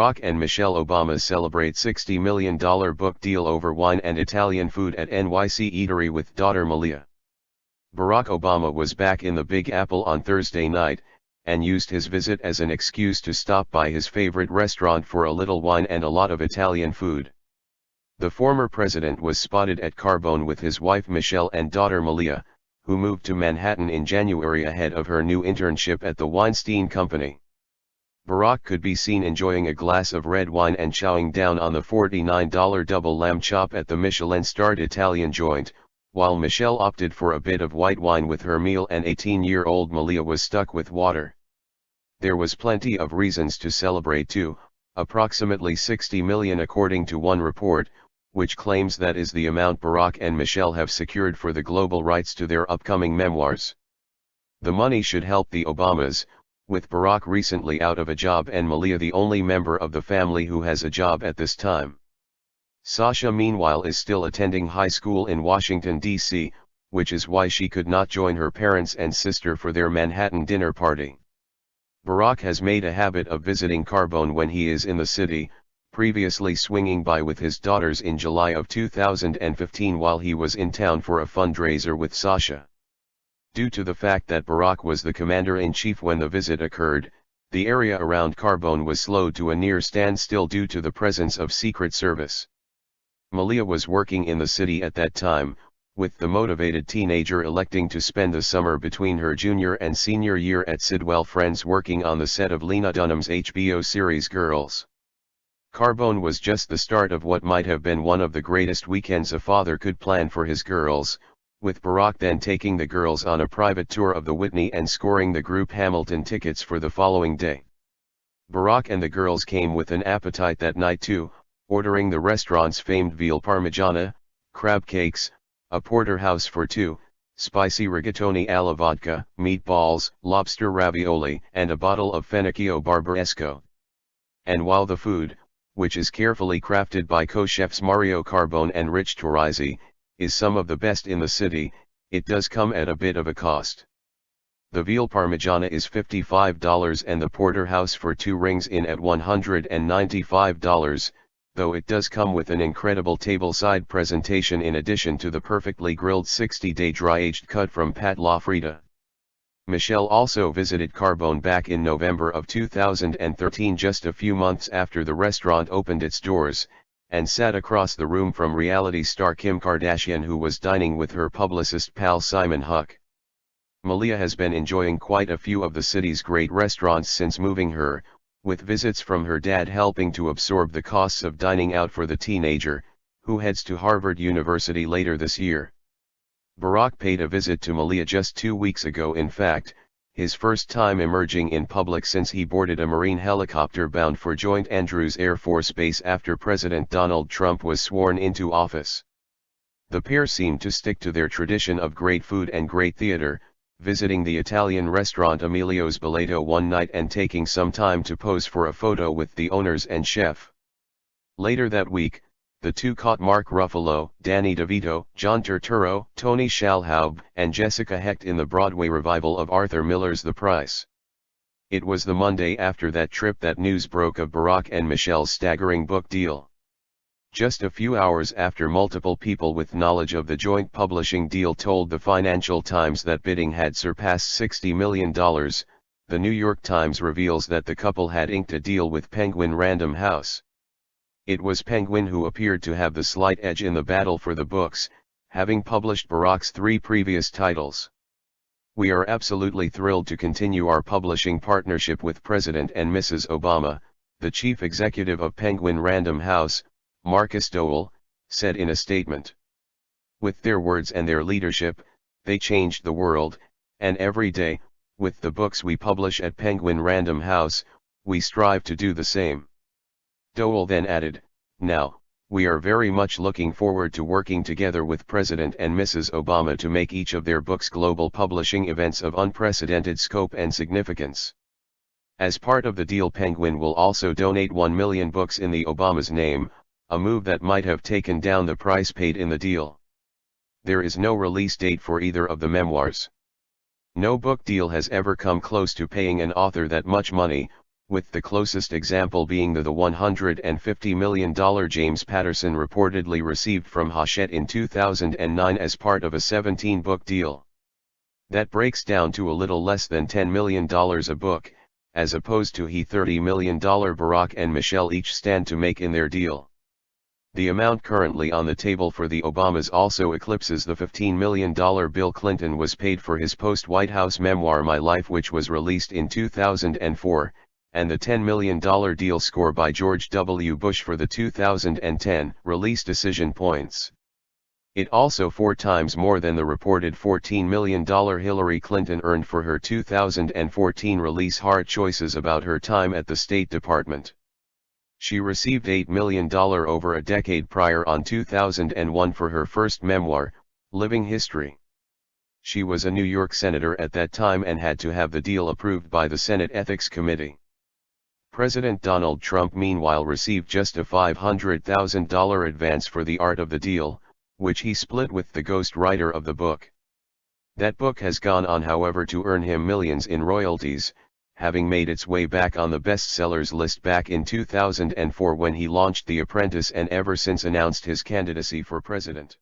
Barack and Michelle Obama celebrate $60 million book deal over wine and Italian food at NYC eatery with daughter Malia. Barack Obama was back in the Big Apple on Thursday night, and used his visit as an excuse to stop by his favorite restaurant for a little wine and a lot of Italian food. The former president was spotted at Carbone with his wife Michelle and daughter Malia, who moved to Manhattan in January ahead of her new internship at the Weinstein Company. Barack could be seen enjoying a glass of red wine and chowing down on the $49 double lamb chop at the Michelin-starred Italian joint, while Michelle opted for a bit of white wine with her meal and 18-year-old Malia was stuck with water. There was plenty of reasons to celebrate too, approximately $60 million according to one report, which claims that is the amount Barack and Michelle have secured for the global rights to their upcoming memoirs. The money should help the Obamas, with Barack recently out of a job and Malia the only member of the family who has a job at this time. Sasha meanwhile is still attending high school in Washington, D.C., which is why she could not join her parents and sister for their Manhattan dinner party. Barack has made a habit of visiting Carbone when he is in the city, previously swinging by with his daughters in July of 2015 while he was in town for a fundraiser with Sasha. Due to the fact that Barack was the commander-in-chief when the visit occurred, the area around Carbone was slowed to a near standstill due to the presence of Secret Service. Malia was working in the city at that time, with the motivated teenager electing to spend the summer between her junior and senior year at Sidwell Friends working on the set of Lena Dunham's HBO series Girls. Carbone was just the start of what might have been one of the greatest weekends a father could plan for his girls, with Barack then taking the girls on a private tour of the Whitney and scoring the group Hamilton tickets for the following day. Barack and the girls came with an appetite that night too, ordering the restaurant's famed veal parmigiana, crab cakes, a porterhouse for two, spicy rigatoni alla vodka, meatballs, lobster ravioli, and a bottle of Fenacchio Barbaresco. And while the food, which is carefully crafted by co-chefs Mario Carbone and Rich Torrisi, is some of the best in the city, it does come at a bit of a cost. The veal parmigiana is $55 and the porterhouse for two rings in at $195, though it does come with an incredible tableside presentation in addition to the perfectly grilled 60-day dry-aged cut from Pat LaFrieda. Michelle also visited Carbone back in November of 2013, just a few months after the restaurant opened its doors, and sat across the room from reality star Kim Kardashian, who was dining with her publicist pal Simon Huck. Malia has been enjoying quite a few of the city's great restaurants since moving her, with visits from her dad helping to absorb the costs of dining out for the teenager, who heads to Harvard University later this year. Barack paid a visit to Malia just 2 weeks ago, in fact, his first time emerging in public since he boarded a Marine helicopter bound for Joint Andrews Air Force Base after President Donald Trump was sworn into office. The pair seemed to stick to their tradition of great food and great theater, visiting the Italian restaurant Emilio's Boleto one night and taking some time to pose for a photo with the owners and chef. Later that week, the two caught Mark Ruffalo, Danny DeVito, John Turturro, Tony Shalhoub, and Jessica Hecht in the Broadway revival of Arthur Miller's The Price. It was the Monday after that trip that news broke of Barack and Michelle's staggering book deal. Just a few hours after multiple people with knowledge of the joint publishing deal told the Financial Times that bidding had surpassed $60 million, the New York Times reveals that the couple had inked a deal with Penguin Random House. It was Penguin who appeared to have the slight edge in the battle for the books, having published Barack's 3 previous titles. "We are absolutely thrilled to continue our publishing partnership with President and Mrs. Obama," the chief executive of Penguin Random House, Marcus Dowell, said in a statement. "With their words and their leadership, they changed the world, and every day, with the books we publish at Penguin Random House, we strive to do the same." Dowell then added, "Now, we are very much looking forward to working together with President and Mrs. Obama to make each of their books global publishing events of unprecedented scope and significance." As part of the deal, Penguin will also donate 1 million books in the Obama's name, a move that might have taken down the price paid in the deal. There is no release date for either of the memoirs. No book deal has ever come close to paying an author that much money, with the closest example being the $150 million James Patterson reportedly received from Hachette in 2009 as part of a 17-book deal. That breaks down to a little less than $10 million a book, as opposed to $30 million Barack and Michelle each stand to make in their deal. The amount currently on the table for the Obamas also eclipses the $15 million Bill Clinton was paid for his post-White House memoir My Life, which was released in 2004, and the $10 million deal score by George W. Bush for the 2010 release Decision Points. It also 4 times more than the reported $14 million Hillary Clinton earned for her 2014 release Hard Choices about her time at the State Department. She received $8 million over a decade prior on 2001 for her first memoir, Living History. She was a New York senator at that time and had to have the deal approved by the Senate Ethics Committee. President Donald Trump meanwhile received just a $500,000 advance for The Art of the Deal, which he split with the ghostwriter of the book. That book has gone on, however, to earn him millions in royalties, having made its way back on the bestsellers list back in 2004 when he launched The Apprentice and ever since announced his candidacy for president.